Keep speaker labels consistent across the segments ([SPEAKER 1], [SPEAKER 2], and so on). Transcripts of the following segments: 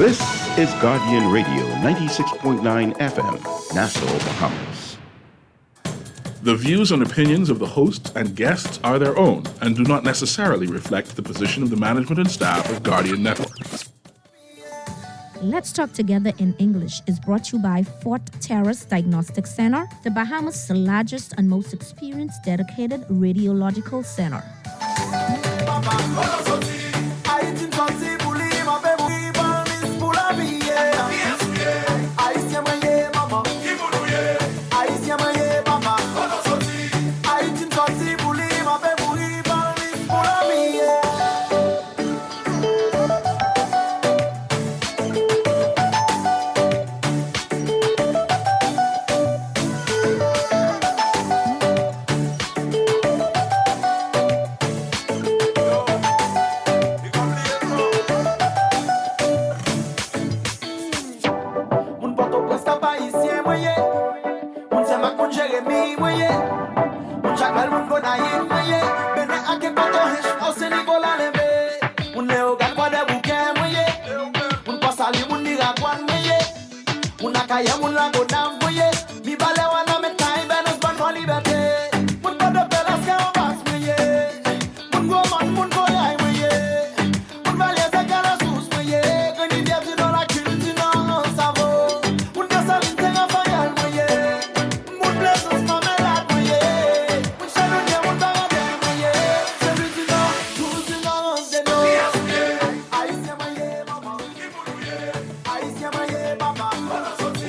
[SPEAKER 1] This is Guardian Radio 96.9 FM, Nassau, Bahamas.
[SPEAKER 2] The views and opinions of the hosts and guests are their own and do not necessarily reflect the position of the management and staff of Guardian Network.
[SPEAKER 3] Let's Talk Together in English is brought to you by Fort Terrace Diagnostic Center, the Bahamas' largest and most experienced dedicated radiological center.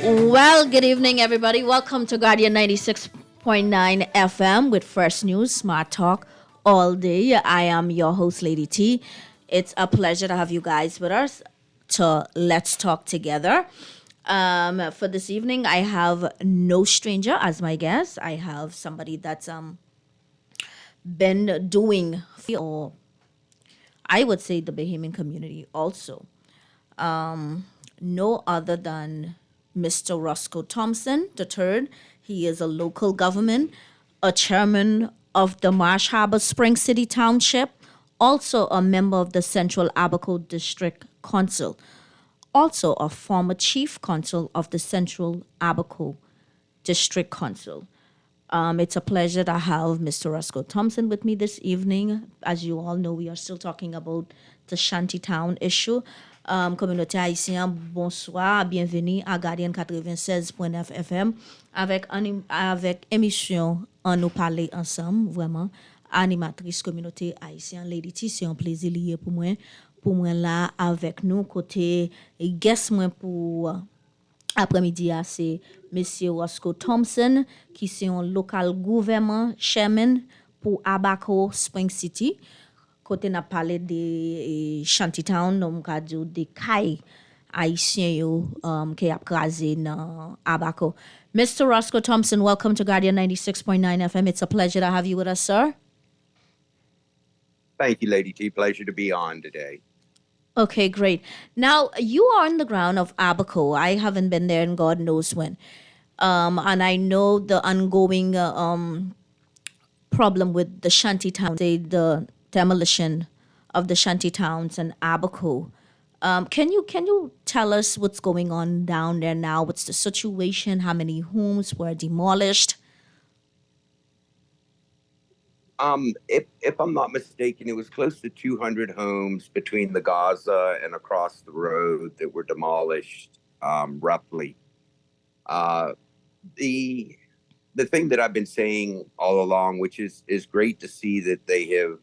[SPEAKER 3] Well, good evening, everybody. Welcome to Guardian 96.9 FM with Fresh News, Smart Talk all day. I am your host, Lady T. It's a pleasure to have you guys with us to Let's Talk Together. For this evening, I have no stranger as my guest. I have somebody that's been doing, or I would say, the Bahamian community also. No other than Mr. Roscoe Thompson III. He is a local government, a chairman of the Marsh Harbor Spring City Township, also a member of the Central Abaco District Council, also a former chief counsel of the Central Abaco District Council. It's a pleasure to have Mr. Roscoe Thompson with me this evening. As you all know, we are still talking about the Shantytown issue. Communauté haïtienne, bonsoir, bienvenue à Guardian 96.9 FM avec émission On nous parler ensemble, vraiment, animatrice communauté haïtienne, Lady T, c'est un plaisir lié pour moi là avec nous, côté guest moi pour après-midi, c'est Monsieur Roscoe Thompson, qui est un local government chairman pour Abaco Spring City. Côté n'a parlé de Shantytown, donc a dit de Kai haïtien yo qui a crasé dans Abaco. Mr. Roscoe Thompson, welcome to Guardian 96.9 FM. It's a pleasure to have you with us, sir.
[SPEAKER 4] Thank you, Lady T. Pleasure to be on today.
[SPEAKER 3] Okay, great. Now, you are on the ground of Abaco. I haven't been there in God knows when. And I know the ongoing problem with the Shantytown, the demolition of the Shantytowns and Abaco. Can you tell us what's going on down there now? What's the situation? How many homes were demolished?
[SPEAKER 4] If I'm not mistaken, it was close to 200 homes between the Gaza and across the road that were demolished, roughly. The thing that I've been saying all along, which is great to see that they have,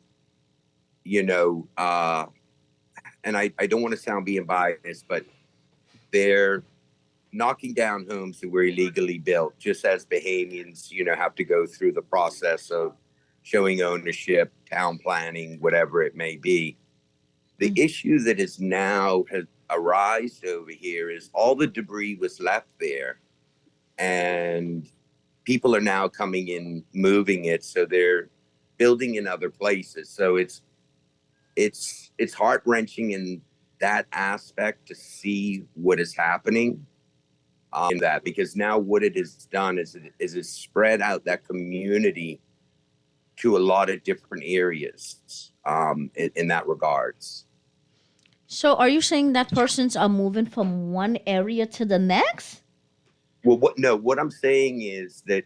[SPEAKER 4] and I don't want to sound being biased, but they're knocking down homes that were illegally built, just as Bahamians, have to go through the process of showing ownership, town planning, whatever it may be. The issue that has arisen over here is all the debris was left there, and people are now coming in, moving it, so they're building in other places. So it's heart-wrenching in that aspect to see what is happening in that, because now what it has done is it spread out that community to a lot of different areas in that regards.
[SPEAKER 3] So are you saying that persons are moving from one area to the next?
[SPEAKER 4] Well, what I'm saying is that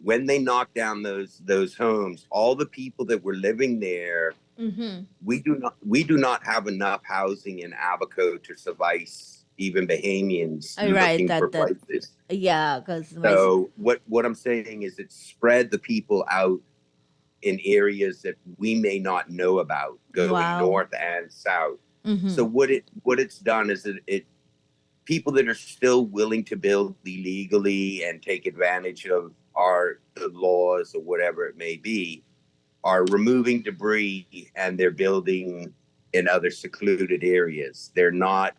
[SPEAKER 4] when they knock down those homes, all the people that were living there,
[SPEAKER 3] Mm-hmm.
[SPEAKER 4] we do not have enough housing in Abaco to suffice even Bahamians
[SPEAKER 3] Right,
[SPEAKER 4] looking for
[SPEAKER 3] that
[SPEAKER 4] places.
[SPEAKER 3] yeah, because my
[SPEAKER 4] So what I'm saying is it spread the people out in areas that we may not know about, going
[SPEAKER 3] wow.
[SPEAKER 4] north and south.
[SPEAKER 3] Mm-hmm.
[SPEAKER 4] So what it's done is it people that are still willing to build illegally and take advantage of the laws or whatever it may be are removing debris, and they're building in other secluded areas. They're not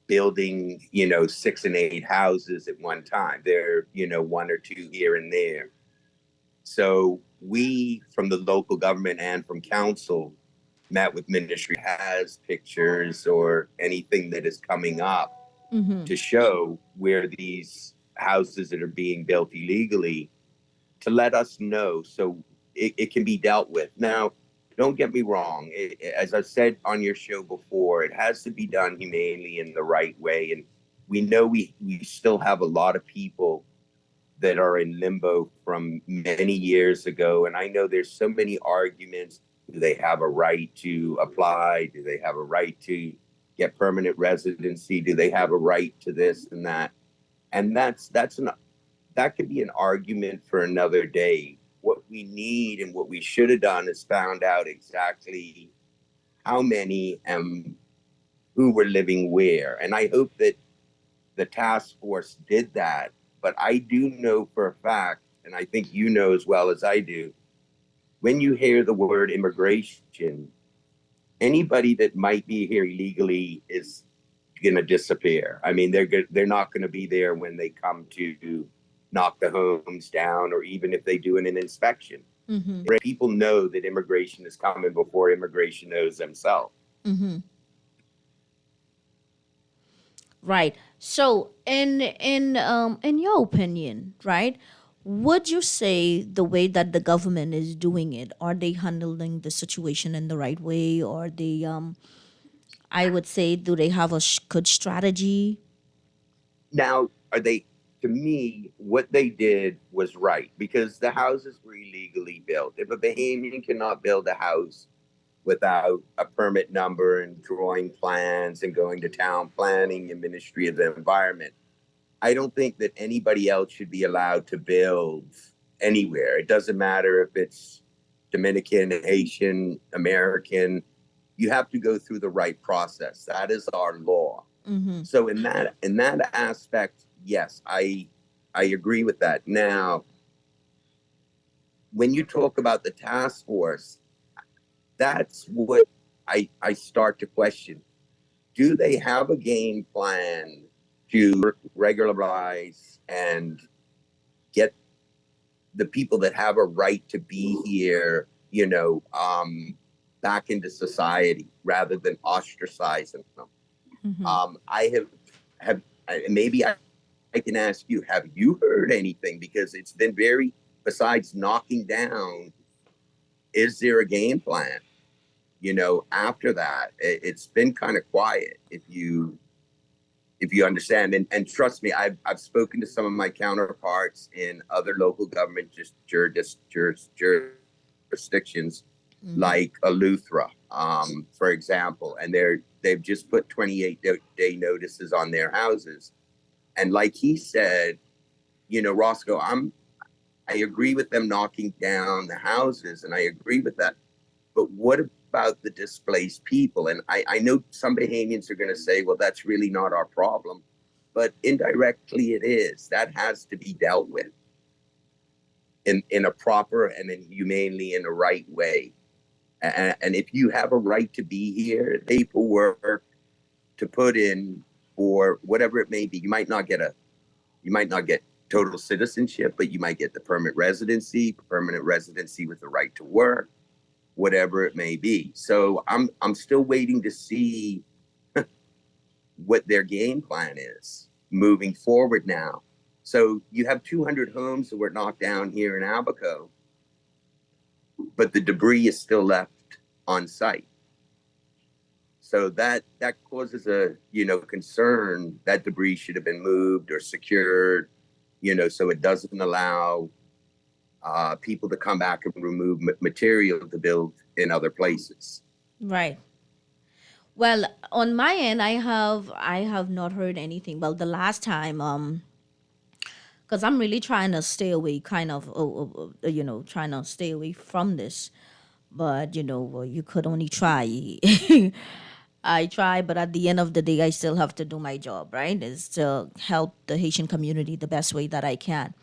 [SPEAKER 4] building, 6 and 8 houses at one time. They're, one or two here and there. So we, from the local government and from council, met with ministry, has pictures or anything that is coming up
[SPEAKER 3] Mm-hmm.
[SPEAKER 4] to show where these houses that are being built illegally, to let us know so it can be dealt with. Now, don't get me wrong. As I've said on your show before, it has to be done humanely in the right way. And we know we still have a lot of people that are in limbo from many years ago. And I know there's so many arguments. Do they have a right to apply? Do they have a right to get permanent residency? Do they have a right to this and that? And that could be an argument for another day. What we need and what we should have done is found out exactly how many and who were living where. And I hope that the task force did that. But I do know for a fact, and I think you know as well as I do, when you hear the word immigration, anybody that might be here illegally is going to disappear. I mean, they're not going to be there when they come to knock the homes down, or even if they do an inspection.
[SPEAKER 3] Mm-hmm.
[SPEAKER 4] People know that immigration is coming before immigration knows themselves.
[SPEAKER 3] Mm-hmm. Right. So, in your opinion, right? Would you say the way that the government is doing it, are they handling the situation in the right way, or they I would say, do they have a good strategy?
[SPEAKER 4] Now, are they? To me, what they did was right, because the houses were illegally built. If a Bahamian cannot build a house without a permit number and drawing plans and going to town planning and Ministry of the Environment, I don't think that anybody else should be allowed to build anywhere. It doesn't matter if it's Dominican, Haitian, American. You have to go through the right process. That is our law.
[SPEAKER 3] Mm-hmm.
[SPEAKER 4] So in that aspect, yes, I agree with that. Now, when you talk about the task force, that's what I start to question. Do they have a game plan to regularize and get the people that have a right to be here, back into society rather than ostracizing them?
[SPEAKER 3] Mm-hmm.
[SPEAKER 4] I have maybe I can ask you, have you heard anything? Because it's been very, besides knocking down, is there a game plan? After that, it's been kind of quiet. If you understand, and trust me, I've spoken to some of my counterparts in other local government jurisdictions,
[SPEAKER 3] Mm-hmm.
[SPEAKER 4] like Eleuthera, for example, and they've just put 28-day notices on their houses. And like he said, Roscoe, I agree with them knocking down the houses, and I agree with that. But what about the displaced people? And I know some Bahamians are going to say, well, that's really not our problem. But indirectly it is. That has to be dealt with in a proper and in humanely in the right way. And if you have a right to be here, paperwork to put in for whatever it may be, you might not get total citizenship, but you might get the permanent residency with the right to work, whatever it may be. So I'm still waiting to see what their game plan is moving forward now. So you have 200 homes that were knocked down here in Abaco, but the debris is still left on site. So that causes a, concern that debris should have been moved or secured, so it doesn't allow people to come back and remove material to build in other places.
[SPEAKER 3] Right. Well, on my end, I have not heard anything. Well, the last time, because I'm really trying to stay away, kind of, trying to stay away from this. But well, you could only try. I try, but at the end of the day, I still have to do my job, right? Is to help the Haitian community the best way that I can.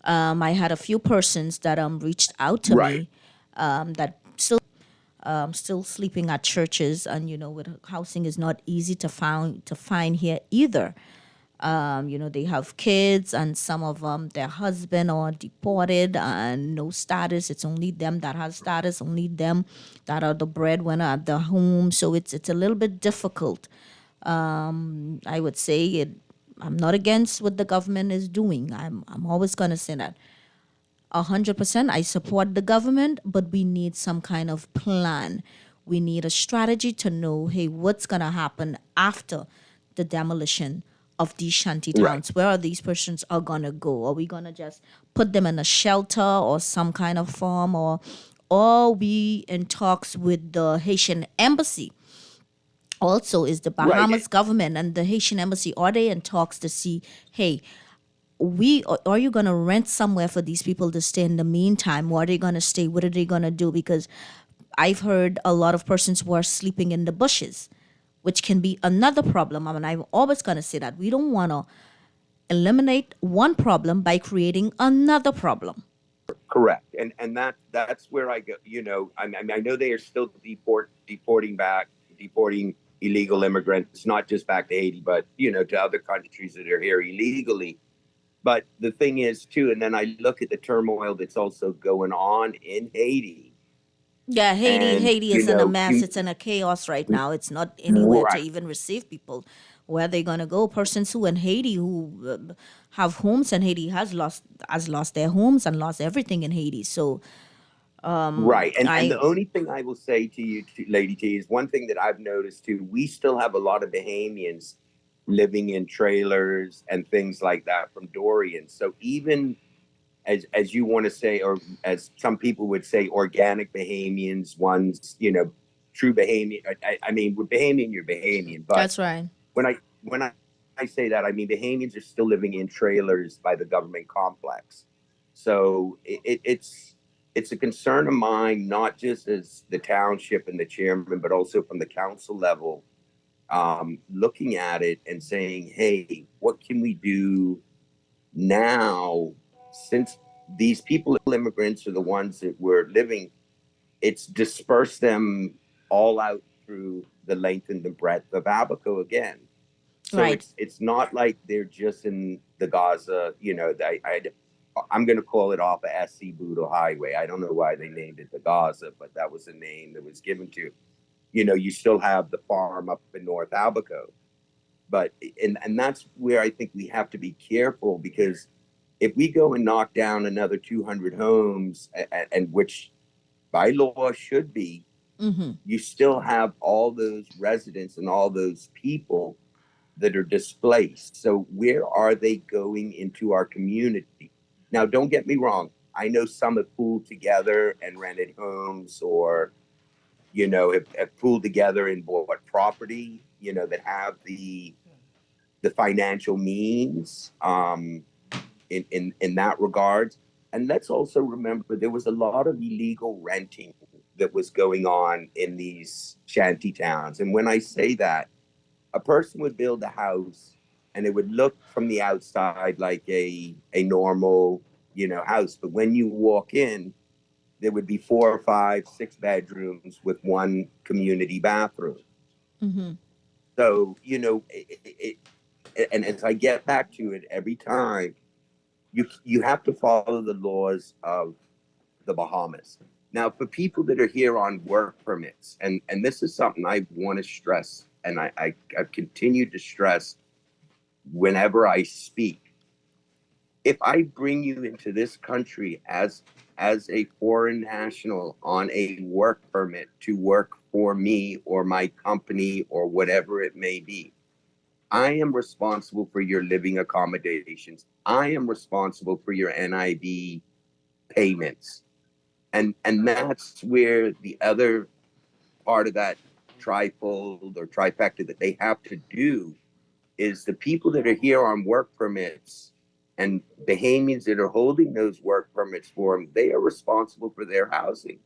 [SPEAKER 3] I had a few persons that reached out to
[SPEAKER 4] Right.
[SPEAKER 3] me that still sleeping at churches, and with housing is not easy to find here either. They have kids, and some of them, their husband are deported and no status. It's only them that has status, only them that are the breadwinner at the home. So it's a little bit difficult. I would say it. I'm not against what the government is doing. I'm always gonna say that. 100%, I support the government, but we need some kind of plan. We need a strategy to know, hey, what's gonna happen after the demolition of these shanty
[SPEAKER 4] Right.
[SPEAKER 3] towns? Where are these persons are gonna go? Are we gonna just put them in a shelter or some kind of farm, or we in talks with the Haitian embassy? Also, is the Bahamas government and the Haitian embassy, are they in talks to see, hey, are you going to rent somewhere for these people to stay in the meantime? Where are they going to stay? What are they going to do? Because I've heard a lot of persons who are sleeping in the bushes, which can be another problem. I mean, I'm always going to say that we don't want to eliminate one problem by creating another problem.
[SPEAKER 4] Correct. And that's where I go, I know they are still deporting illegal immigrants, not just back to Haiti, but, to other countries that are here illegally. But the thing is, too, and then I look at the turmoil that's also going on in Haiti.
[SPEAKER 3] Yeah, Haiti,
[SPEAKER 4] And,
[SPEAKER 3] Haiti is in a mess. It's in a chaos right now. It's not anywhere to
[SPEAKER 4] Right.
[SPEAKER 3] even receive people. Where they gonna go? Persons who in Haiti who have homes in Haiti has lost their homes and lost everything in Haiti. So
[SPEAKER 4] Right. And
[SPEAKER 3] I
[SPEAKER 4] the only thing I will say to you, Lady T, is one thing that I've noticed too, we still have a lot of Bahamians living in trailers and things like that from Dorian. So even as you want to say, or as some people would say, organic Bahamians, ones, true Bahamian. I mean, with Bahamian, you're Bahamian. But
[SPEAKER 3] that's right.
[SPEAKER 4] when I say that, I mean Bahamians are still living in trailers by the government complex. So it's a concern of mine, not just as the township and the chairman, but also from the council level, looking at it and saying, hey, what can we do now, since these people, immigrants, are the ones that were living, it's dispersed them all out through the length and the breadth of Abaco again. So
[SPEAKER 3] Right.
[SPEAKER 4] it's not like they're just in the Gaza, I'm going to call it off of SC Boodle Highway. I don't know why they named it the Gaza, but that was the name that was given to. You still have the farm up in North Abaco. But and that's where I think we have to be careful, because if we go and knock down another 200 homes, and which by law should be, you still have all those residents and all those people that are displaced. So where are they going into our community? Now, don't get me wrong. I know some have pooled together and rented homes, or, have pooled together and bought property, that have the financial means, in that regard. And let's also remember there was a lot of illegal renting that was going on in these shanty towns. And when I say that, a person would build a house and it would look from the outside like a normal, house. But when you walk in, there would be 4 or 5, 6 bedrooms with one community bathroom. So, and as I get back to it every time, you have to follow the laws of the Bahamas. Now, for people that are here on work permits, and this is something I want to stress, and I've continued to stress whenever I speak. If I bring you into this country as a foreign national on a work permit to work for me or my company or whatever it may be. I am responsible for your living accommodations. I am responsible for your NIB payments. And that's where the other part of that trifold or trifecta that they have to do is the people that are here on work permits and Bahamians that are holding those work permits for them, they are responsible for their housing.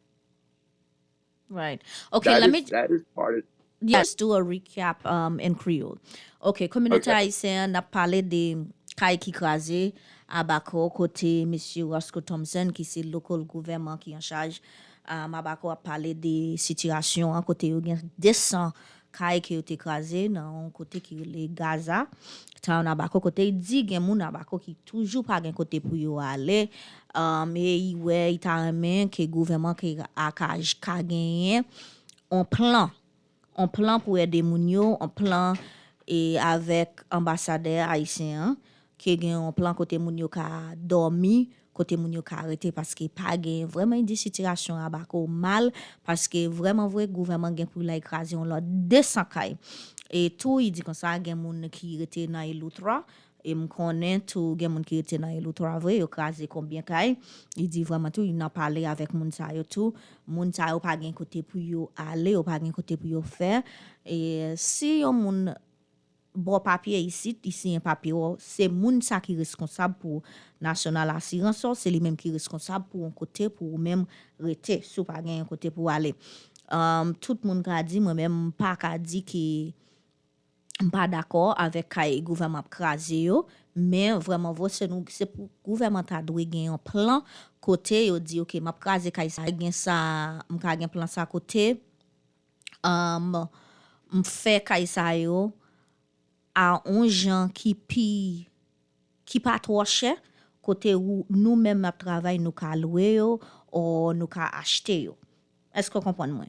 [SPEAKER 3] Right. Okay,
[SPEAKER 4] That is part of.
[SPEAKER 3] Yes, do a recap in Creole. Ok, Communauté
[SPEAKER 4] Okay.
[SPEAKER 3] haïtienne a parlé de kay ki krasé à Bako côté Monsieur Roscoe Thompson qui c'est local gouvernement qui en charge. À Bako a parlé de situation à côté yo gen 200 kay qui été krasé dans côté qui les Gaza. Town à Bako côté dit gen moun à Bako qui toujours pas gen côté pour yo aller. Et ouais, il t'a remen que gouvernement qui a ka gagné un plan pour aider moun yo, un plan et avec ambassadeur haïtien qui gen un plan côté moun yo ka dormi, côté moun yo ka arrêté parce que pas gen vraiment une situation à Bako mal parce que vraiment vrai gouvernement gen pour la écraser on lot 200 kay. Et tout il dit comme ça gen moun qui rete dans l'outre et me connaît tout gen moun qui était dans l'autre vrai yo krasé combien kay il dit vraiment tout il n'a parlé avec moun sa yo tout moun sa yo pas gen côté pour yo aller ou pas gen côté pour yo faire et si yon moun bon papier ici un papier c'est moun sa qui responsable pour national assurance c'est lui même qui responsable pour un côté pour même rete sou pas gen côté pour aller tout moun ka dit moi même pas ka dit que pas d'accord avec le gouvernement krasé yo mais vraiment c'est pour gouvernement ta doit gagner un plan côté yo dit OK m'a krasé kay ça gen ça m'ka gen plan ça côté m'fait kay ça yo à un gens qui pas trop cher côté où nous même m'a travail nous ka louer yo ou nous ka acheter yo est-ce que vous comprenez moi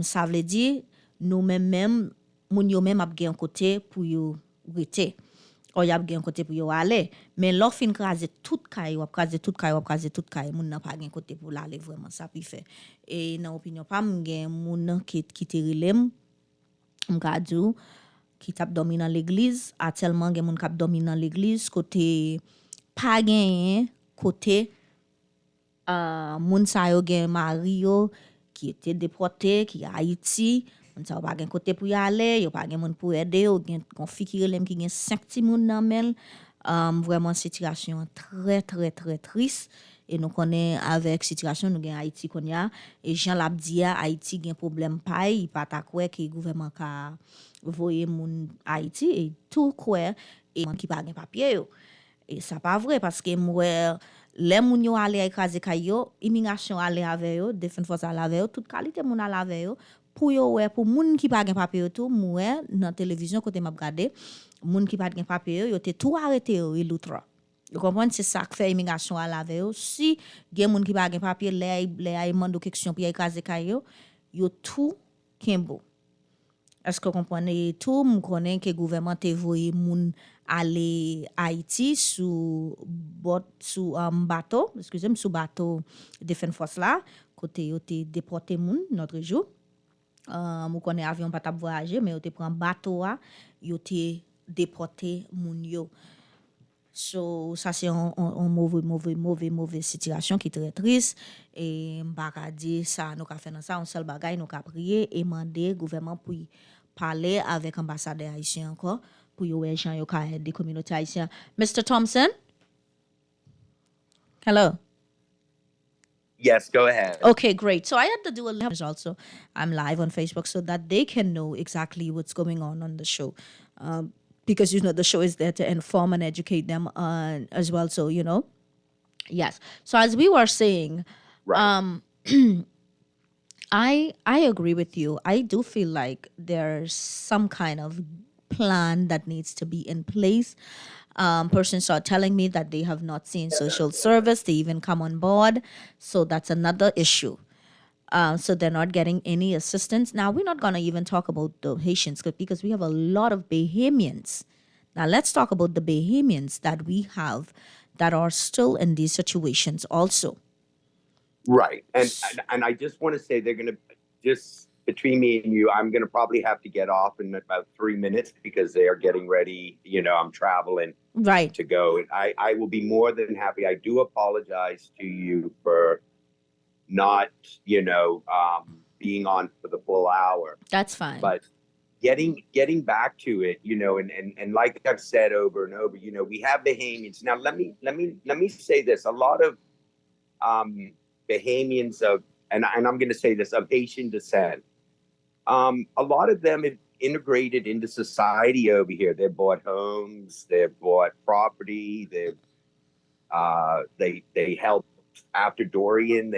[SPEAKER 3] ça veut dire nous même moun yo même ap gen côté pour yo rete ou y ap gen côté pour yo aller mais l'offre fin krasé tout kay ou krasé tout kay moun nan pa gen côté pour l'aller vraiment ça pi fait et dans opinion pas gen moun qui te relem m'gadou qui tap dormi dans l'église a tellement gen moun k'ap dormi dans l'église côté pas gen côté moun sa yo gen Mario qui était déporté qui à Haïti ça pas gen côté pour y aller yo pas gen moun pour aider yo gen konfi ki relem ki gen 5 ti moun nan mel vraiment situation très très très triste et nous connaît avec situation nous gen Haïti konya et Jean Labdia Haïti gen problème paye pas ta quoi que gouvernement ka voyer moun Haïti et tout quoi et qui pas gen papier yo et ça pas vrai parce que moi les moun yo aller écraser kayo immigration aller avec yo défense force aller avec yo toute qualité moun aller avec yo pour yo ouais pour moun qui pas gen papier tout moi dans télévision côté m'a regarder moun qui pas gen papier yo te tout arrêté yo et l'autre vous comprenez c'est ça que fait immigration à la veille si gen moun qui pas gen papier les mando question pour écraser kayo yo tout kembo est-ce que vous comprenez tout me connaît que gouvernement te voyer moun aller Haïti sous bateau excusez-moi sous bateau Defense Force là côté yo te déporter moun notre jour nous connaît avion pas t'a voyager mais yo te prend bateau a yo te déporter moun yo so ça c'est un mauvais situation qui est très triste et m'pa dire ça nous ka faire dans ça on seul bagay nous ka prier et demander gouvernement pour parler avec ambassadeur haïtien encore pour yo gens yo ka aider communauté haïtienne. Mr. Thompson? Hello.
[SPEAKER 4] Yes, go ahead.
[SPEAKER 3] Okay, great. So I had to do a live also. I'm live on Facebook so that they can know exactly what's going on the show. Because, the show is there to inform and educate them as well. So, yes. So as we were saying,
[SPEAKER 4] Right.
[SPEAKER 3] I agree with you. I do feel like there's some kind of plan that needs to be in place. Persons are telling me that they have not seen social service. They even come on board. So that's another issue. So they're not getting any assistance. Now, we're not going to even talk about the Haitians because we have a lot of Bahamians. Now, let's talk about the Bahamians that we have that are still in these situations also.
[SPEAKER 4] Right. And I just want to say they're going to just between me and you, I'm going to probably have to get off in about 3 minutes because they are getting ready. I'm traveling
[SPEAKER 3] Right.
[SPEAKER 4] to go. And I will be more than happy. I do apologize to you for not, being on for the full hour.
[SPEAKER 3] That's fine.
[SPEAKER 4] But getting back to it, and like I've said over and over, we have Bahamians. Now let me say this. A lot of Bahamians and I'm going to say this, of Haitian descent. A lot of them have integrated into society over here. They've bought homes, they've bought property, they helped after Dorian.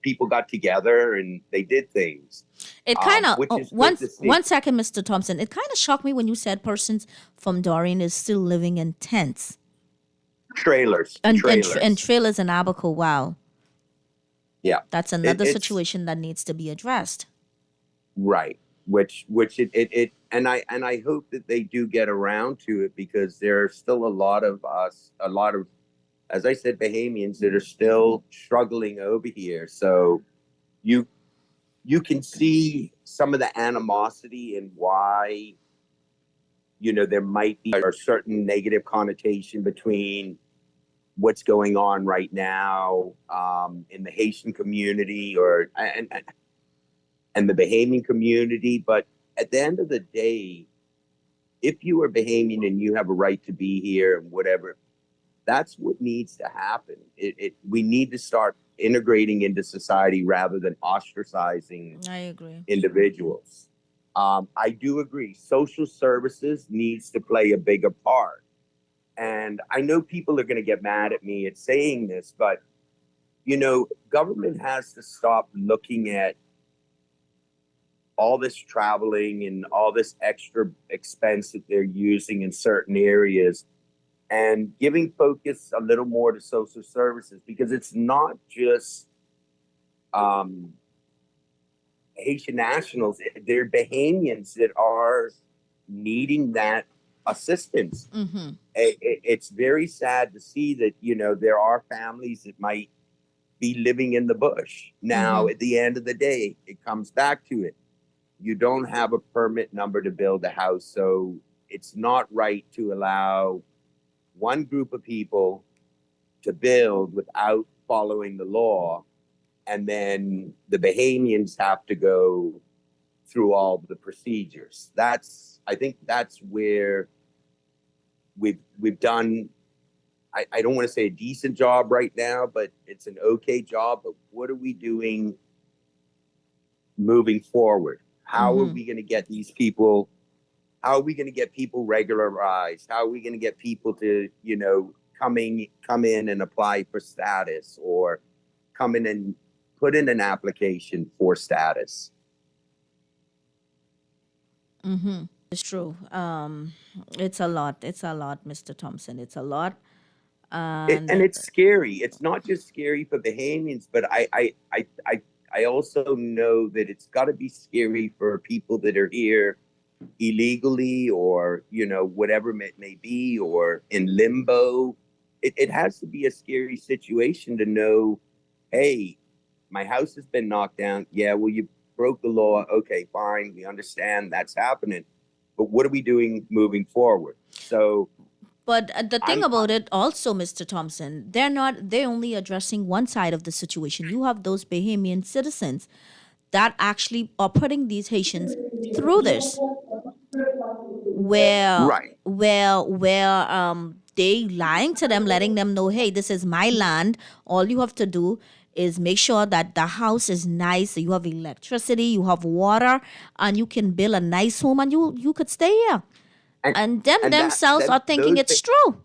[SPEAKER 4] People got together and they did things.
[SPEAKER 3] It kind of
[SPEAKER 4] which is good
[SPEAKER 3] one
[SPEAKER 4] to see.
[SPEAKER 3] 1 second, Mr. Thompson. It kind of shocked me when you said persons from Dorian is still living in tents
[SPEAKER 4] trailers
[SPEAKER 3] and trailers in Abaco. Wow,
[SPEAKER 4] Yeah,
[SPEAKER 3] that's another
[SPEAKER 4] it's
[SPEAKER 3] situation that needs to be addressed.
[SPEAKER 4] right. Which it and I hope that they do get around to it, because there are still a lot of, as I said, Bahamians that are still struggling over here. So you can see some of the animosity and why, there might be a certain negative connotation between what's going on right now in the Haitian community and the Bahamian community. But at the end of the day, if you are Bahamian and you have a right to be here and whatever, that's what needs to happen. We need to start integrating into society rather than ostracizing
[SPEAKER 3] I agree.
[SPEAKER 4] individuals. I do agree. Social services needs to play a bigger part. And I know people are going to get mad at me at saying this, but, government has to stop looking at all this traveling and all this extra expense that they're using in certain areas, and giving focus a little more to social services, because it's not just Haitian nationals, they're Bahamians that are needing that assistance.
[SPEAKER 3] Mm-hmm.
[SPEAKER 4] It's very sad to see that, there are families that might be living in the bush. Now, at the end of the day, it comes back to it. You don't have a permit number to build a house, so it's not right to allow one group of people to build without following the law, and then the Bahamians have to go through all the procedures. I think that's where we've done, I don't want to say a decent job right now, but it's an okay job. But what are we doing moving forward? How are we going to get these people? How are we going to get people regularized? How are we going to get people to, come in and apply for status, or come in and put in an application for status?
[SPEAKER 3] Mm-hmm. It's true. It's a lot. It's a lot, Mr. Thompson. It's a lot.
[SPEAKER 4] And it's scary. It's not just scary for Bahamians, but I also know that it's got to be scary for people that are here illegally, or whatever it may be, or in limbo. It has to be a scary situation to know, hey, my house has been knocked down. Yeah, well, you broke the law. Okay, fine, we understand that's happening, but what are we doing moving forward?
[SPEAKER 3] But the thing about it also, Mr. Thompson, they're only addressing one side of the situation. You have those Bahamian citizens that actually are putting these Haitians through this, where
[SPEAKER 4] Right.
[SPEAKER 3] they lying to them, letting them know, hey, this is my land. All you have to do is make sure that the house is nice, you have electricity, you have water, and you can build a nice home, and you could stay here. And themselves are thinking it's true.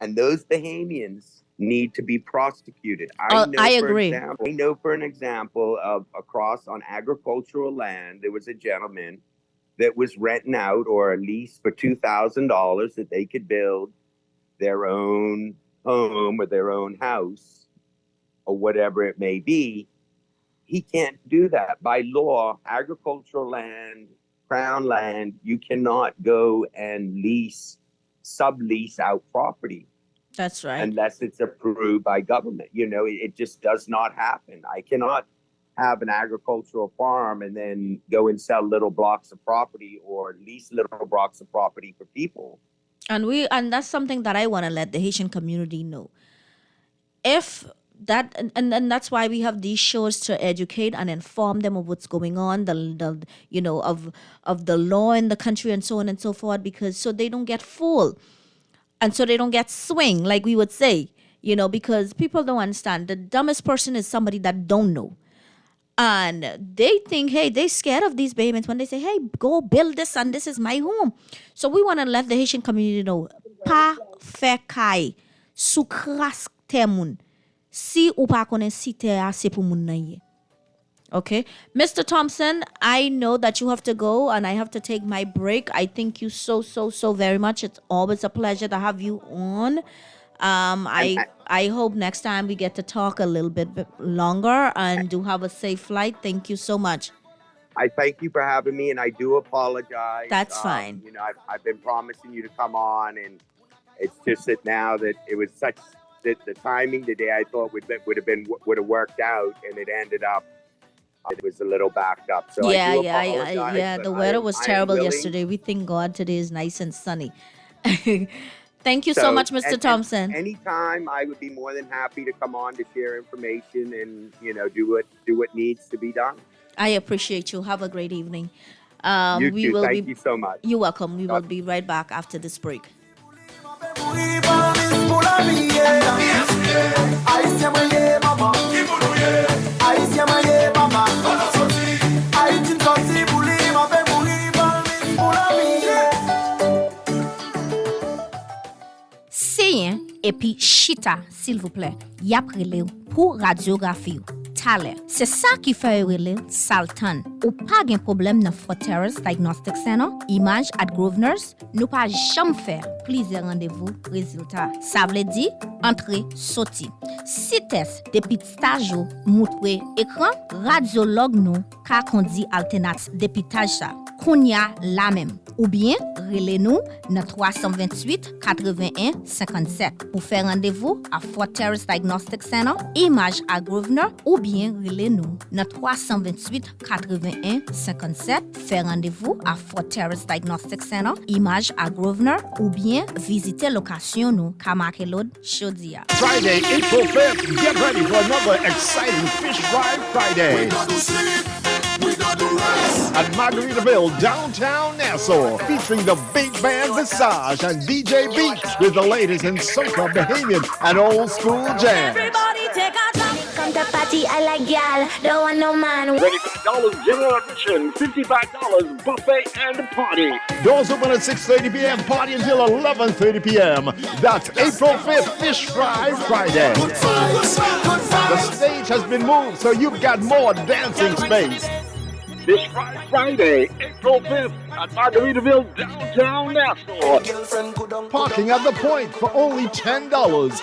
[SPEAKER 4] And those Bahamians need to be prosecuted. I
[SPEAKER 3] agree.
[SPEAKER 4] I know, for an example, of across on agricultural land, there was a gentleman that was renting out or a lease for $2,000 that they could build their own home or their own house or whatever it may be. He can't do that. By law, agricultural land, Crown land, you cannot go and sublease out property.
[SPEAKER 3] That's right.
[SPEAKER 4] Unless it's approved by government. It just does not happen. I cannot have an agricultural farm and then go and sell little blocks of property or lease little blocks of property for people.
[SPEAKER 3] And that's something that I want to let the Haitian community know. If that and that's why we have these shows to educate and inform them of what's going on, the of the law in the country and so on and so forth, because so they don't get fooled and so they don't get swing, like we would say, because people don't understand. The dumbest person is somebody that don't know. And they think, hey, they scared of these payments when they say, hey, go build this and this is my home. So we want to let the Haitian community know, pa fe kay, sou kras te moun. Si ou pa konen si te a se pou moun nan ye. Okay? Mr. Thompson, I know that you have to go and I have to take my break. I thank you so very much. It's always a pleasure to have you on. I hope next time we get to talk a little bit longer and do have a safe flight. Thank you so much.
[SPEAKER 4] I thank you for having me, and I do apologize.
[SPEAKER 3] That's fine.
[SPEAKER 4] I've been promising you to come on, and it's just that now that it was such that the timing today I thought would have worked out, and it ended up it was a little backed up. So
[SPEAKER 3] yeah. The weather was terrible yesterday. We thank God today is nice and sunny. Thank you so much, Mr. Thompson.
[SPEAKER 4] Anytime, I would be more than happy to come on to share information and do what needs to be done.
[SPEAKER 3] I appreciate you. Have a great evening.
[SPEAKER 4] You too. Thank you so much.
[SPEAKER 3] You're welcome. We will be right back after this break.
[SPEAKER 5] Et puis chita, s'il vous plaît, y a prele pour radiographie. Tale. C'est ça qui fait relé Saltan. Ou pas gen problème dans Fort Terrace Diagnostic Center, Image at Grosvenors, nous pas jamais faire plusieurs rendez-vous résultats. Ça veut dire entrer sorti. Si test depuis stage montre écran, radiologue nous ka kondi alternate depuis tâche ça. Kounya la même. Ou bien, relez-nous dans 328 81 57 pour faire rendez-vous à Fort Terrace Diagnostic Center, Image à Grosvenor, ou bien relez-nous dans 328 81 57 faire rendez-vous à Fort Terrace Diagnostic Center, Image à Grosvenor, ou bien visiter location nous Kamakelod Chodia.
[SPEAKER 6] Friday, April 5th, get ready for another exciting Fish Fry Friday. At Margaritaville, downtown Nassau, featuring the big band Visage and DJ Beats with the latest in soca, Bahamian, and old school jazz.
[SPEAKER 7] Everybody take a time. Come to party, I like y'all. Don't want no man.
[SPEAKER 6] $25 general admission, $55 buffet and party. Doors open at 6:30 p.m., party until 11:30 p.m. That's April 5th, Fish Fry Friday. The stage has been moved, so you've got more dancing space. Fish Fry Friday, April 5th at Margaritaville, downtown Nassau. Parking at the point for only $10.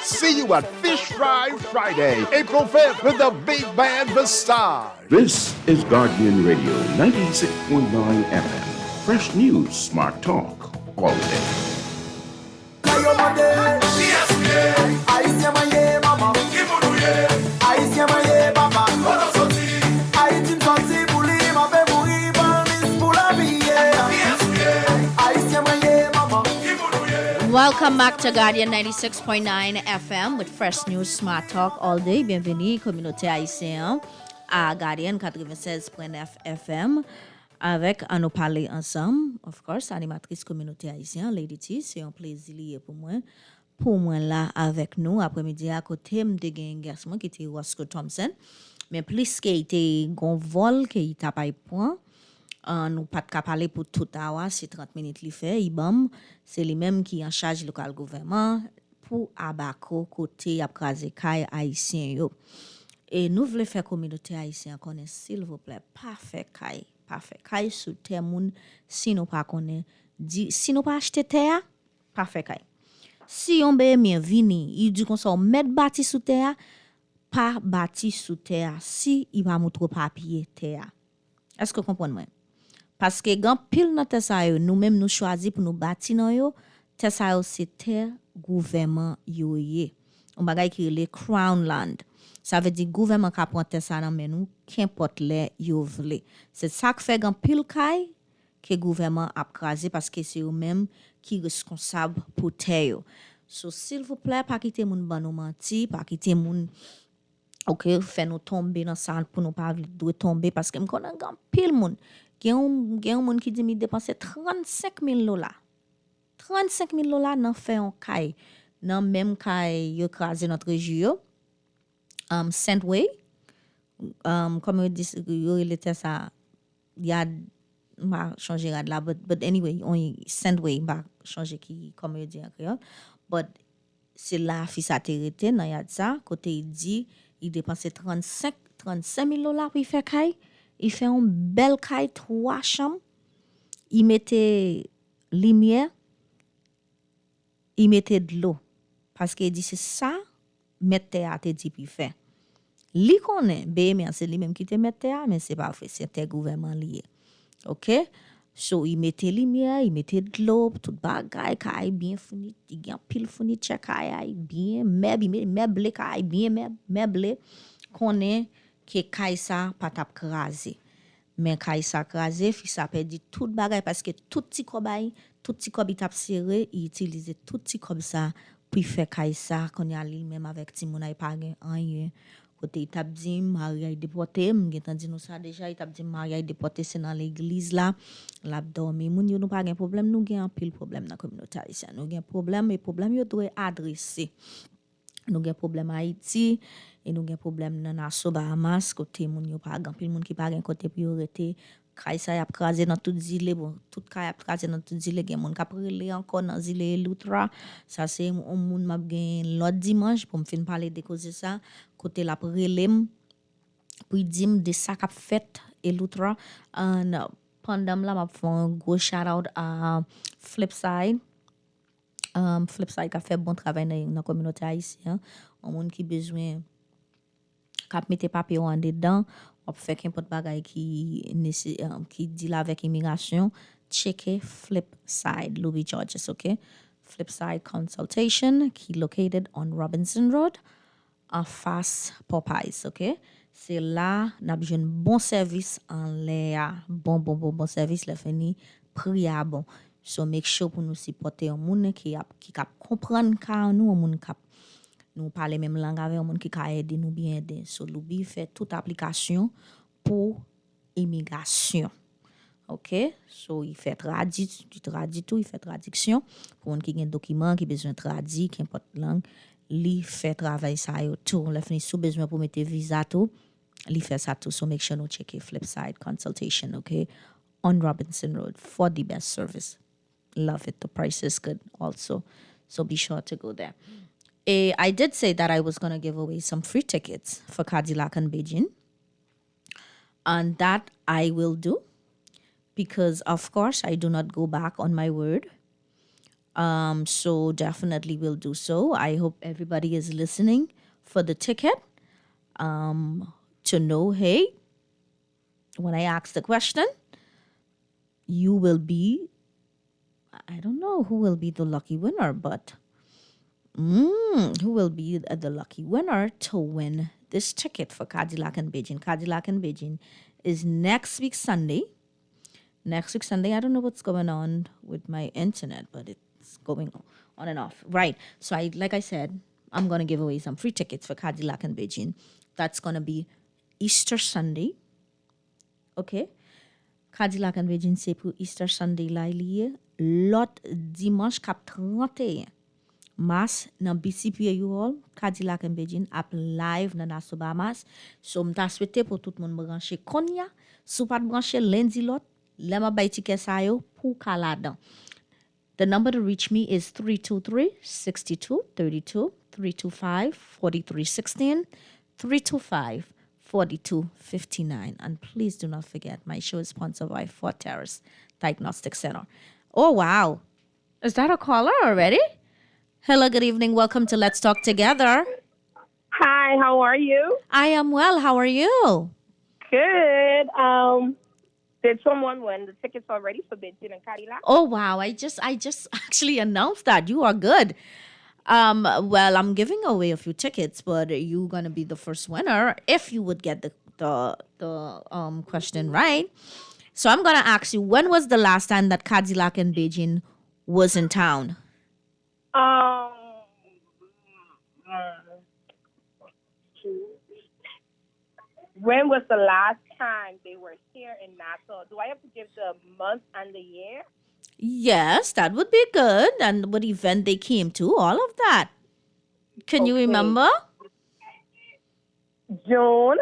[SPEAKER 6] See you at Fish Fry Friday, April 5th with the big band Visage.
[SPEAKER 1] This is Guardian Radio 96.9 FM. Fresh news, smart talk, all day.
[SPEAKER 3] Welcome back to Guardian 96.9 FM with Fresh News Smart Talk all day. Bienvenue, communauté haïtienne, à Guardian 96.9 FM. Avec à nous parler ensemble, of course, animatrice communauté haïtienne, Lady T. C'est un plaisir pour moi là avec nous. Après-midi, à côté, je suis un garçon qui était Roscoe Thompson. Mais plus qu'il était un vol, qu'il t'a pas point. Nous pas de parler pour tout à l'heure, c'est 30 minutes li fait. IBAM, c'est lui-même qui en charge local gouvernement pour abaco côté après kay haïtien yo. Et nous voulons faire communauté haïtienne connaître s'il vous plaît parfait kay sous terre moun si nous pas connaît si nous pas acheter terre parfait kay. Si on be bien vini, il dit qu'on ça mettre bâti sous terre, pas bâti sous terre si il va montrer papier terre. Est-ce que vous comprenez moi? Parce que quand pile dans terre ça yo, nous-mêmes nous choisi pour nous bâtir nan yo, terre ça yo c'est terre gouvernement yo yé. On bagay qui le crown land. Ça veut dire gouvernement ka prend tête ça dans men nous, qu'importe les yo vle. C'est ça qui fait gan pile kay que gouvernement a crasé parce que c'est eux même qui responsable pour terre. So s'il vous plaît, pas quitter moun ban nous menti, pas quitter moun OK, fait nous tomber dans ça pour nous pas doit tomber parce que me connais gan pile moun. Gen moun qui dit mi dépenser $35,000. $35,000 nan fait un kay. Nan même kay yo crasé notre région. Sandway. Comme yo il était ça il y a m'a changer là but anyway on Sandway m'a changer qui comme yo dit en créole. But c'est là fils a terrete nan y a ça côté il dit il dépensait $35,000 pour faire kay. Il fait un bel kay 3 chambres. Il mettait lumière, il mettait de l'eau parce qu'il dit c'est ça mettre à te dit puis faire. Li connaît BMR c'est lui même qui te mettait mais c'est pas fait c'était gouvernement lié. OK? So il mettait lumière, il mettait de l'eau, tout bagay kay bien fourni, il y a pile fourniture kay bien meublé kay bien meublé connaît que kay ça pas tap krasé. Mais kay ça krasé, fi ça perdu tout bagay parce que tout petit kobay, tout petit kob tap serré, il utilisait tout petit comme ça pour faire kay ça qu'on y a li même avec ti moun ay pa gen rien. Côté tap dit Maria déporté, m'getan dit nous ça déjà, il tap dit Maria déporté c'est dans l'église là, l'a dormi. Moun yo nous pas gen problème, nous gen un pile problème dans communauté haïtienne. Nous gen problème et problème yo doit adresser. Nous gen problème Haïti et nous gen problème dans Nassau Bahamas côté moun yo pa gan pile moun qui pa gen côté priorité kay ça y a crasé dans toute île bon tout kay a crasé dans toute île gen moun ka prele encore dans île Loutra ça c'est un moun m'a gen l'autre dimanche pour me fin parler de cause ça côté la prelem pour dim de ça qu'a fait et Loutra pendant là m'a fait un gros shout out à Flipside. Flipside a fait bon travail dans la communauté haïtienne. On monde qui besoin cap mettre papier en dedans, on fait qu'importe bagay qui dit avec immigration, checker Flipside Louis Georges, OK? Flipside Consultation qui located on Robinson Road en face Popeyes, OK? C'est là n'a besoin bon service en l'air, bon service le fini prix à bon. So make sure pour nous supporter un monde qui cap comprendre car nous un monde cap nous parler même langue avec un monde qui ka aider nous bien aider. So Loubi fait toute application pour immigration. OK? So il fait traduit tout, il fait traduction pour un qui a un document qui besoin traduire qu'importe langue, li fait travail ça yo tout, le fini sous besoin pour mettre visa tout, li fait ça tout. So make sure nous checker Flipside Consultation, OK? On Robinson Road for the best service. Love it. The price is good also. So be sure to go there. I did say that I was going to give away some free tickets for Cadillac and Beijing. And that I will do because, of course, I do not go back on my word. So definitely will do so. I hope everybody is listening for the ticket to know, hey, when I ask the question, you will be, I don't know who will be the lucky winner, but who will be the lucky winner to win this ticket for Cadillac and Beijing. Cadillac and Beijing is next week Sunday. Next week Sunday, I don't know what's going on with my internet, but it's going on and off. Right. So like I said, I'm going to give away some free tickets for Cadillac and Beijing. That's going to be Easter Sunday. Okay? Cadillac and Beijing, c'est pour Easter Sunday là lié. L'autre dimanche cap 31 mars dans BCPA Hall, Cadillac and Beijing ap live dans Nassau Bahamas. So m'ta souhaité pour tout le monde brancher konya, sou pas brancher lundi l'autre, lema bay ticket sa yo pour kaladan. The number to reach me is 323-6232, 325-4316, 325-4259. And please do not forget, my show is sponsored by Fort Terrace Diagnostic Center. Oh, wow. Is that a caller already? Hello, good evening. Welcome to Let's Talk Together.
[SPEAKER 8] Hi, how are you?
[SPEAKER 3] I am well. How are you?
[SPEAKER 8] Good. Did someone win the tickets already for Beijing and Cadillac?
[SPEAKER 3] Oh, wow. I just actually announced that. You are good. Well, I'm giving away a few tickets, but you're gonna be the first winner if you would get the question right. So I'm gonna ask you, when was the last time that Cadillac and Beijing was in town?
[SPEAKER 8] Um, when was the last time they were here in Nassau? Do I have to give the month and the year?
[SPEAKER 3] Yes, that would be good. And what event they came to, all of that. Can you
[SPEAKER 8] Okay.
[SPEAKER 3] remember?
[SPEAKER 8] June.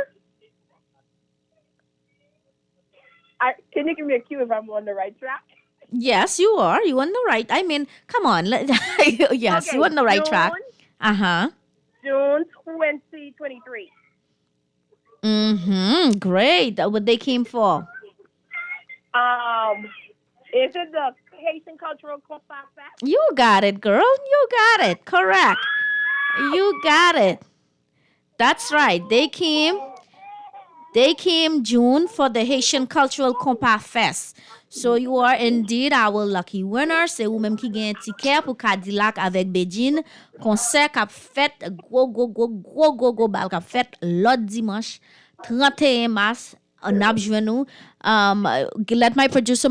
[SPEAKER 8] Can you give me a cue if I'm on the right track?
[SPEAKER 3] Yes, you are. You on the right. I mean, come on. Yes,
[SPEAKER 8] Okay,
[SPEAKER 3] you on the right
[SPEAKER 8] June.
[SPEAKER 3] track. Uh-huh.
[SPEAKER 8] June 2023.
[SPEAKER 3] Mm-hmm. Great. That what they came for.
[SPEAKER 8] Is it the Haitian Cultural Copa Fest?
[SPEAKER 3] You got it, girl. You got it. Correct. You got it. That's right. They came June for the Haitian Cultural Compa Fest. So you are indeed our lucky winner. C'est ou même qui gagne ticket pour Cadillac avec Beijing. Concert qu'a fait gros bal qu'a fait l'autre dimanche 31 mars. Let my producer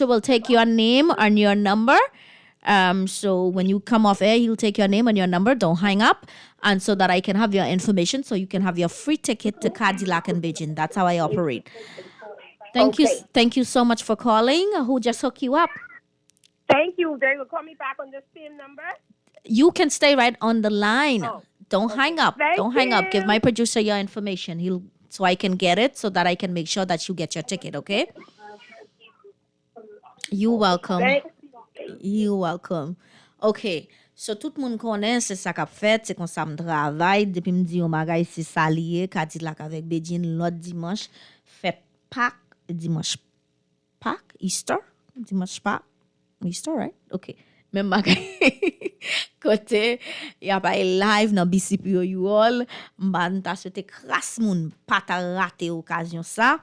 [SPEAKER 3] will take your name and your number. So when you come off air, he'll take your name and your number. Don't hang up. And so that I can have your information so you can have your free ticket to Cadillac and Beijing. That's how I operate. Thank you so much for calling. Who just hooked you up?
[SPEAKER 8] Thank you. They will call me back on the same number.
[SPEAKER 3] You can stay right on the line.
[SPEAKER 8] Oh,
[SPEAKER 3] Don't hang up.
[SPEAKER 8] Thank
[SPEAKER 3] Don't hang up.
[SPEAKER 8] you.
[SPEAKER 3] Give my producer your information. So I can get it so that I can make sure that you get your ticket, okay? You're welcome. You're welcome. Okay. So tout moun konnen c'est ça qu'a fait, c'est comme ça me travaille depuis me dit on bagay c'est ça lié Cadillac avec Beijing l'autre dimanche fête Pâques dimanche Pâques Easter dimanche Pâques Easter, right? Okay. Même bagay côté y a pas live dans BCPO you all m'ban ta souhaité crasse moun pas ta rater occasion ça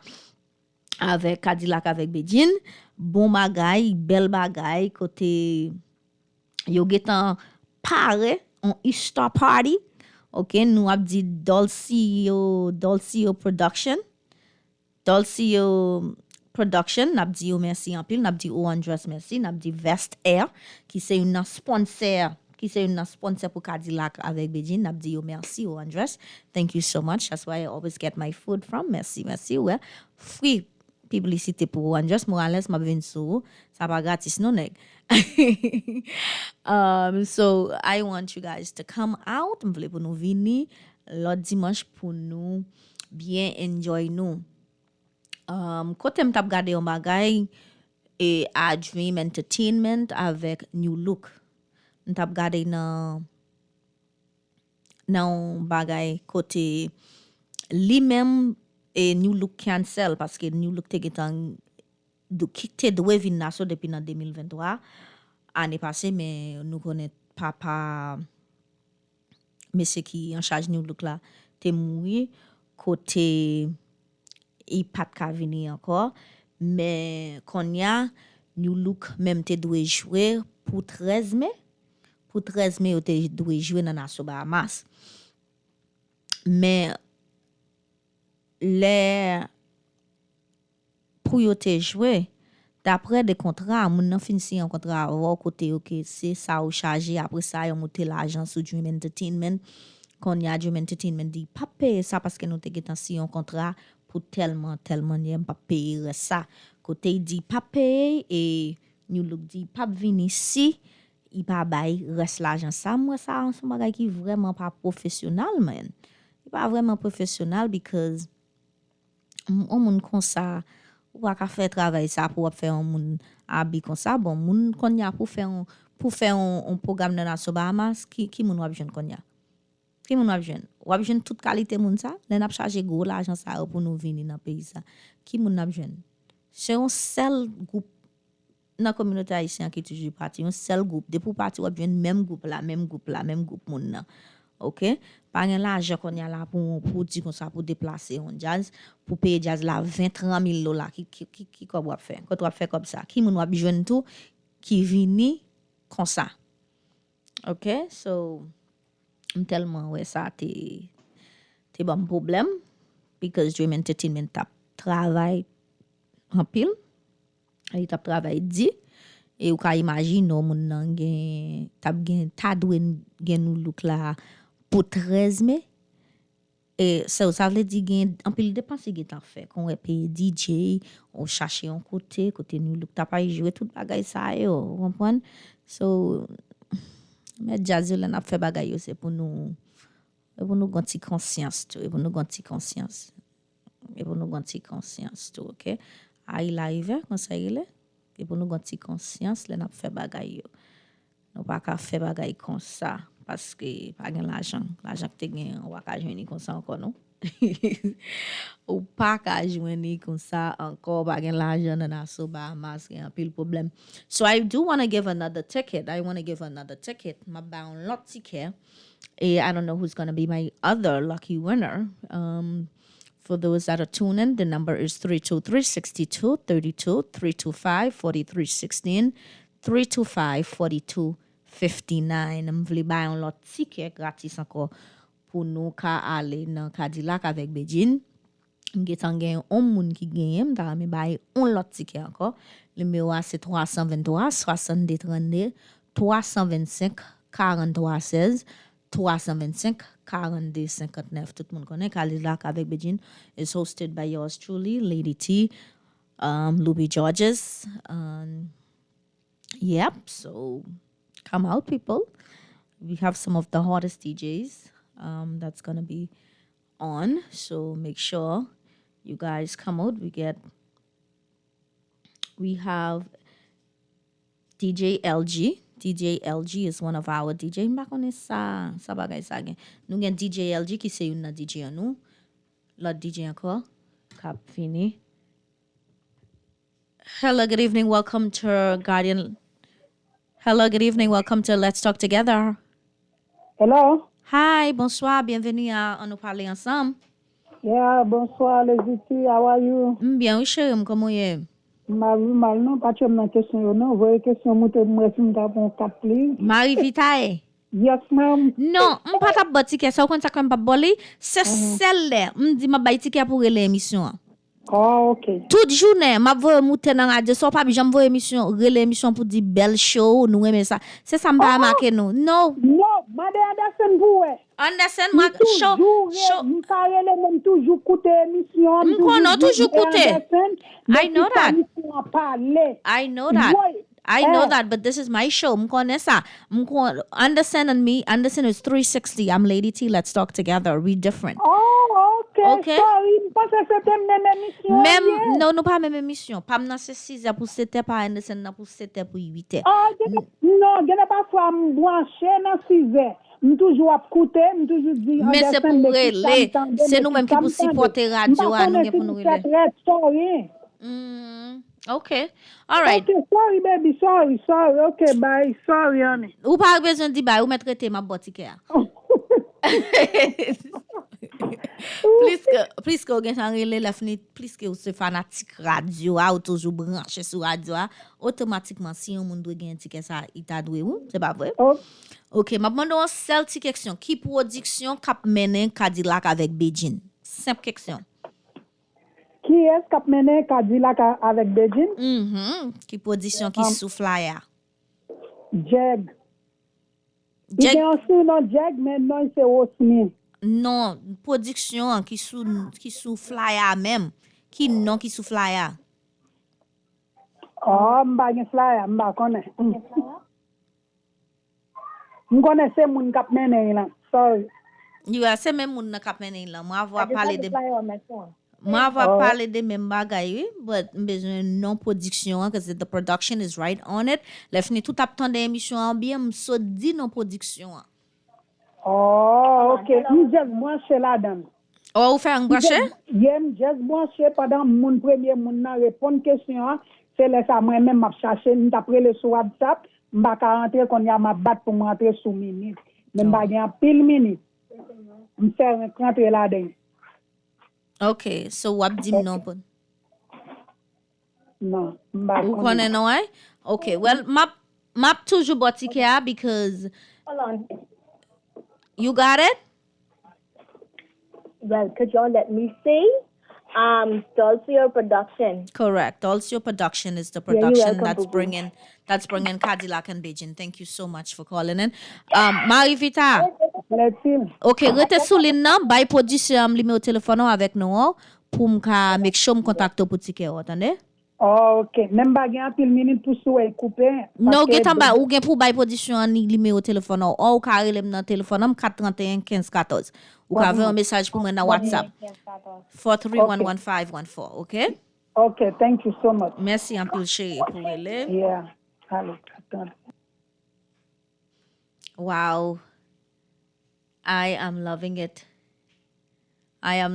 [SPEAKER 3] avec Cadillac avec Beijing bon bagay bel bagay côté yo getan pare on Easter party. OK, nous a dit Dulcio production. Dulcio production, n'a dit yo merci en pile, n'a dit O Andres merci, n'a dit Vest Air qui c'est une sponsor pour Cadillac avec Beijing, n'a dit yo merci O Andres. Thank you so much. That's why I always get my food from. Merci. Well, free publicité pour Andres Morales m'a vinn sou, ça pas gratis non nèg. So I want you guys to come out. M'vle pour nous vini l'autre dimanche pour nous bien enjoy nous. Kote m'tap gade yon bagay et a Dream Entertainment avec New Look. M'tap gade nan bagay côté li même et New Look cancel parce que New Look te getan te dwe vin naso depuis en 2023 année passée mais nous connaît papa monsieur qui en charge New Look là te mouri côté il pas ka vini encore mais konya New Look même te dwe jouer pour 13 mai yo te dwe jouer dans Nassau Bahamas mais les pour yo te jouer d'après des contrats moun nan fin si un contrat avant côté OK c'est ça ou chargé après ça yo monter l'argent sur Dream Entertainment qu'on y a Dream Entertainment dit pas payer ça parce que nous te getan si un contrat pour tellement n'aime pas payer ça côté dit pas payer et New Look dit pas venir ici il pas bail reste l'argent ça moi ça c'est un bagay qui vraiment pas professionnel man il pas vraiment professionnel because on moun kon ça ou pas faire travail ça pour faire un moun habit comme ça bon moun kon ya pour faire un programme dans Nassau Bahamas qui moun wap jeune kon ya qui moun wap jeune toute qualité moun ça les n'a chargé gros l'argent ça pour nous venir dans pays ça qui moun wap jeune c'est un seul groupe dans la communauté haïtienne qui toujours parti un seul groupe depuis parti wap jeune même groupe moun nan. OK pas gen l'argent qu'on y a là pour dire comme ça pour déplacer un jazz pour payer jazz là 20-30 000 dollars qui comme va faire quand on va faire comme ça qui moun va joindre tout qui vini comme ça OK, so tellement ouais ça t'es bon problème because Dream Entertainment tap travail en pile. Il tap travail dit et ou ka imagine non moun nan gen tap gen ta dwe gen nou look la pour 13 mai. Et ça veut dire gen en pile dépense gen t'en fait qu'on paye DJ on chercher un côté nous look t'a pas jouer tout bagay ça yo comprendre so mais jazz là n'a fait bagay yo c'est pour nous ganti conscience tout et pour nous ganti conscience tout OK ai live comme ça il est et pour nous ganti conscience là n'a fait bagay yo nous pas ka faire bagay comme ça parce que pas gain l'argent que tu gain on va ka joindre comme ça encore non ou pas ka joindre comme ça encore pas gain l'argent dans la soba masque un pile problème so I do want to give another ticket my bound lot ticket and I don't know who's going to be my other lucky winner for those that are tuning, the number is 323-6232, 325-4316, 325-4259. M vle bay un lot ticket gratis encore pour nous ka aller dans Cadillac avec Beijing. M'getan gen on moun ki genye, m'ta me bay un lot ticket encore. Le numéro c'est 323 62 32 325 43 16 325 42 59. Tout le monde connaît Cadillac avec Beijing is hosted by yours truly, Lady T, Louis Georges. Yep, so come out, people. We have some of the hottest DJs that's going to be on. So make sure you guys come out. We have DJ LG. DJ LG is one of our DJ. Mba konen sa bagay sa gen. Nou gen DJ LG ki se yon na DJ an nou. Lot DJ anko. Kap fini. Hello, good evening. Welcome to Guardian. Hello, good evening. Welcome to Let's Talk Together.
[SPEAKER 9] Hello.
[SPEAKER 3] Hi, bonsoir. Bienvenue à On nous parler ensemble.
[SPEAKER 9] Yeah, bonsoir, les filles. How are you?
[SPEAKER 3] Bien, oui, chérie, comment est?
[SPEAKER 9] Mal non, pas tu me question non. Voyez question monter moi si m'ta bon 4 please.
[SPEAKER 3] Marie Vitae.
[SPEAKER 9] Yes, ma'am.
[SPEAKER 3] Non, on pas t'a bâti que ça on ça comme pas bolé, c'est celle-là. On dit m'a bay ticket pour l'émission.
[SPEAKER 9] Oh, OK.
[SPEAKER 3] Toute journée, m'a voye monter dans radio, so pas j'aime voye émission, relé émission pour dire belle show, nous aimer ça. C'est ça m'a marqué nous. Non.
[SPEAKER 9] Non, madame Anderson vous.
[SPEAKER 3] Understand ma show.
[SPEAKER 9] Nous parler même toujours écouter émission.
[SPEAKER 3] On toujours écouter. I know that. I know that, but this is my show. Anderson and me. Anderson is 360. I'm Lady T. Let's talk together. We different.
[SPEAKER 9] Oh, okay. Sorry, parce que c'était même émission.
[SPEAKER 3] Même non, pas même émission. Pas m'nan c'est 6h pour 7h, pas Anderson nan pour 7h pour 8h.
[SPEAKER 9] Non, je n'ai pas fois branché dans 6h. Toujours à écouter, toujours dire.
[SPEAKER 3] Mais c'est pour relais. C'est nous même qui pour supporter radio, nous pour nous relais. Okay. All right.
[SPEAKER 9] Okay, sorry baby, sorry. Okay, bye. Sorry honey.
[SPEAKER 3] Ou pas besoin de bye, ou me traiter ma botique. Plus que gen relais la fini, plus que ou se fanatique radio, ou toujours branché sur radio, automatiquement si on moun doit gen ticket ça, il t'a doué ou, c'est pas vrai? OK, m'a demandé une seule petite question, qui production cap mener Cadillac avec Beijing? Simple question.
[SPEAKER 9] Qui est-ce qui a mené Cadillac avec Beijing?
[SPEAKER 3] Qui production qui sous flyer?
[SPEAKER 9] Jag. Il y a aussi non Jag, mais non c'est Osmi.
[SPEAKER 3] Non, production qui sous flyer même. Qui non qui sous flyer?
[SPEAKER 9] Oh, m'ba gen flyer, m'ba connais. M'connais c'est moun qui a mené là. Sorry.
[SPEAKER 3] You are c'est même moun qui a mené là. Moi avoir parler de Moi, va parler de même bagaille, but besoin non production, because the production is right on it. Lefni tout ap temps d'émission bien, m'so dit non production.
[SPEAKER 9] Oh, OK. Nous just branché là-dedans.
[SPEAKER 3] Oh, ou fait un branché?
[SPEAKER 9] J'aime just branché pendant mon premier moun nan répondre question, c'est là ça moi même m'a chercher, d'après le sur WhatsApp, m'ba ka rentrer kon ya m'a battre pour rentrer sous minute. Mais m'ba gen pile minute. M'fait rentrer là-dedans.
[SPEAKER 3] Okay, so wap dim non pon?
[SPEAKER 9] Non,
[SPEAKER 3] ou konnen non, eh? Okay, well, map toujours botique because
[SPEAKER 7] Hold on.
[SPEAKER 3] You got it?
[SPEAKER 7] Well, could y'all let me see? Dulcier Production.
[SPEAKER 3] Correct. Also, production is the
[SPEAKER 7] Yeah, you're
[SPEAKER 3] production
[SPEAKER 7] welcome,
[SPEAKER 3] that's bringing Cadillac and Beijing. Thank you so much for calling in. Marivita.
[SPEAKER 9] Let's see.
[SPEAKER 3] OK, rete sou lin nan, bay producer li me au téléphone avec nous pour m'ka make sure m'contacte pour ticket, attendez?
[SPEAKER 9] Ok. Même pas gen pile minute pour souhait couper.
[SPEAKER 3] Non, gen tamba ou gen pour bay production li me au téléphone ou ka relem nan téléphone 431 15 14. Ou ka envoyer un message pour moi dans WhatsApp. 4311514, OK?
[SPEAKER 9] Ok, thank you so much.
[SPEAKER 3] Merci un peu chérie pour elle.
[SPEAKER 9] Yeah. Allô, attends.
[SPEAKER 3] Wow. I am loving it. I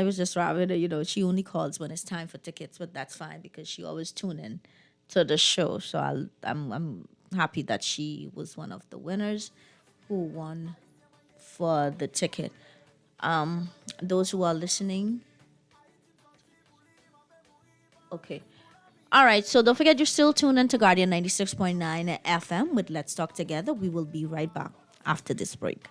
[SPEAKER 3] was just rather, she only calls when it's time for tickets, but that's fine because she always tune in to the show. So I'm happy that she was one of the winners who won for the ticket. Those who are listening. Okay. All right, so don't forget you're still tuned in to Guardian 96.9 FM with Let's Talk Together. We will be right back after this break.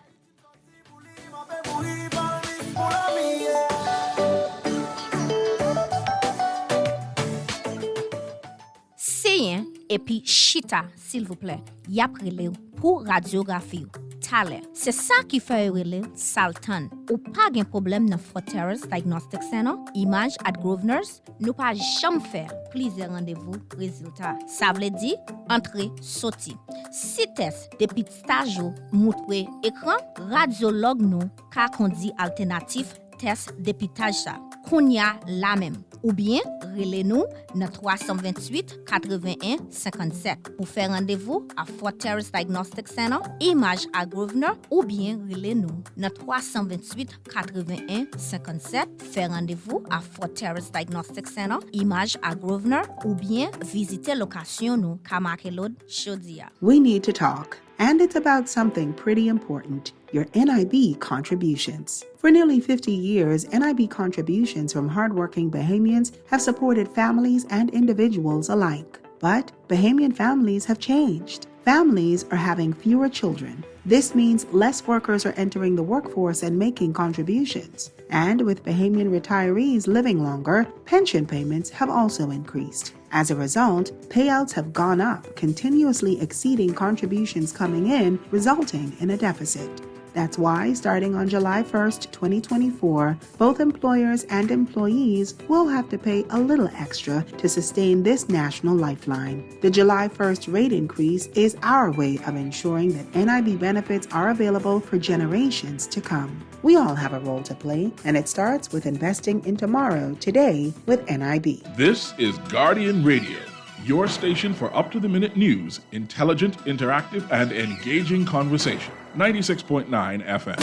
[SPEAKER 5] Seyen epi chita, s'il vous plaît, yap rele pour radiographie. Tale, c'est ça qui fait rele Saltan. Ou pas gen problème dans Forterrace Diagnostic Center, Image at Grosvenor's, nous pas jamais faire plusieurs rendez-vous résultats. Ça veut dire entrer, sortir. Si test depuis stage montre écran, radiologue nous ka kondi alternatif test dépitage ça. Kounya la même. Ou bien, relez-nous dans 328 81 57 pour faire rendez-vous à Fort Terrace Diagnostic Center, Image à Grosvenor, ou bien relez-nous dans 328 81 57 faire rendez-vous à Fort Terrace Diagnostic Center, Image à Grosvenor, ou bien visiter location nous Kamakelod Chodia.
[SPEAKER 10] We need to talk. And it's about something pretty important, your NIB contributions. For nearly 50 years, NIB contributions from hardworking Bahamians have supported families and individuals alike. But Bahamian families have changed. Families are having fewer children. This means less workers are entering the workforce and making contributions. And with Bahamian retirees living longer, pension payments have also increased. As a result, payouts have gone up, continuously exceeding contributions coming in, resulting in a deficit. That's why, starting on July 1st, 2024, both employers and employees will have to pay a little extra to sustain this national lifeline. The July 1st rate increase is our way of ensuring that NIB benefits are available for generations to come. We all have a role to play, and it starts with investing in tomorrow today with NIB.
[SPEAKER 2] This is Guardian Radio, your station for up-to-the-minute news, intelligent, interactive, and engaging conversation. 96.9 FM.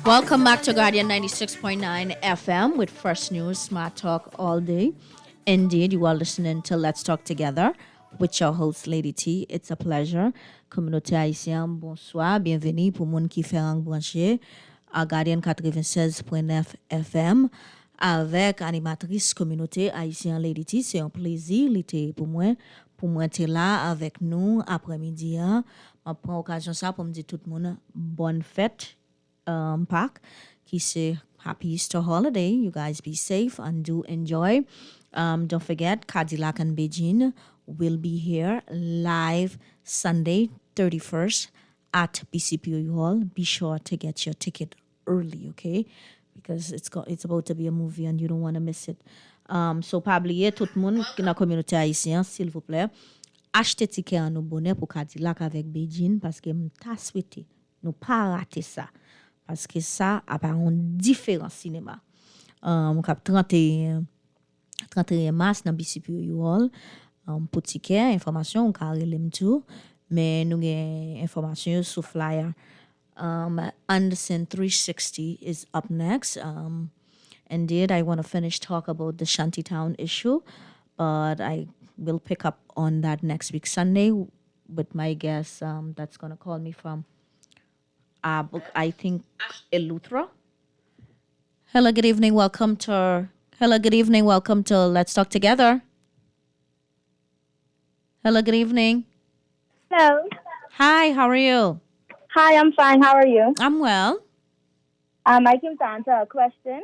[SPEAKER 3] Welcome back to Guardian 96.9 FM with Fresh News, Smart Talk all day. Indeed, you are listening to Let's Talk Together with your host, Lady T. It's a pleasure. Communauté haïtienne, bonsoir. Bienvenue pour moun qui fait un branché à Guardian 96.9 FM avec animatrice communauté haïtienne Lady T. C'est un plaisir pour moi être là avec nous après-midi. Je prends l'occasion ça pour me dire tout le monde bonne fête Pâques qui c'est happy Easter holiday. You guys be safe and do enjoy. Don't forget Cadillac and Beijing will be here live Sunday 31st at BCPOU Hall. Be sure to get your ticket early, okay? Because it's about to be a movie and you don't want to miss it. So probably tout le monde dans la communauté haïtienne, s'il vous plaît, achetez ticket en nous bonnet pour Cadillac avec Beijing parce que m'ta souhaité nous pas rater ça parce que ça a pas un différent cinéma. Cap 31 mars dans BCPOU Hall. Pour ticket, information, on peut relem tout, mais nous avons information sur flyer. Anderson 360 is up next. Indeed, I want to finish talk about the Shantytown issue, but I will pick up on that next week Sunday with my guest that's going to call me from I think Eleuthera. Hello, good evening. Welcome to Let's Talk Together. Hello, good evening.
[SPEAKER 11] Hello.
[SPEAKER 3] Hi, how are you?
[SPEAKER 11] Hi, I'm fine. How are you?
[SPEAKER 3] I'm well.
[SPEAKER 11] I came to answer a question.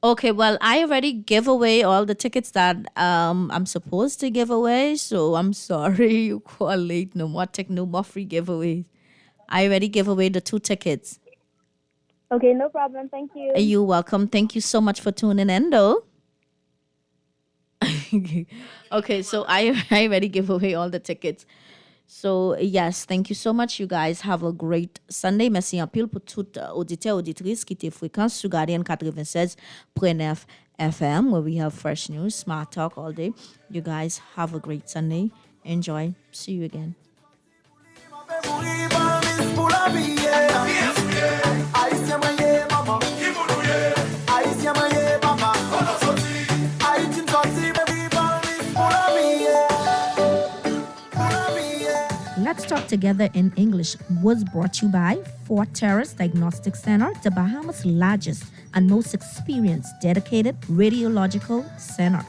[SPEAKER 3] Okay, well, I already gave away all the tickets that I'm supposed to give away, so I'm sorry you call late. No more free giveaways. I already gave away the 2 tickets.
[SPEAKER 11] Okay, no problem. Thank you.
[SPEAKER 3] You're welcome. Thank you so much for tuning in, though. Okay, so I already gave away all the tickets. So, yes, thank you so much, you guys. Have a great Sunday. Merci en pile pour tout auditeur, auditrice qui était fréquence sur Guardian 96.9 FM, where we have fresh news, smart talk all day. You guys have a great Sunday. Enjoy. See you again.
[SPEAKER 5] Let's Talk Together in English was brought to you by Fort Terrace Diagnostic Center, the Bahamas' largest and most experienced dedicated radiological center.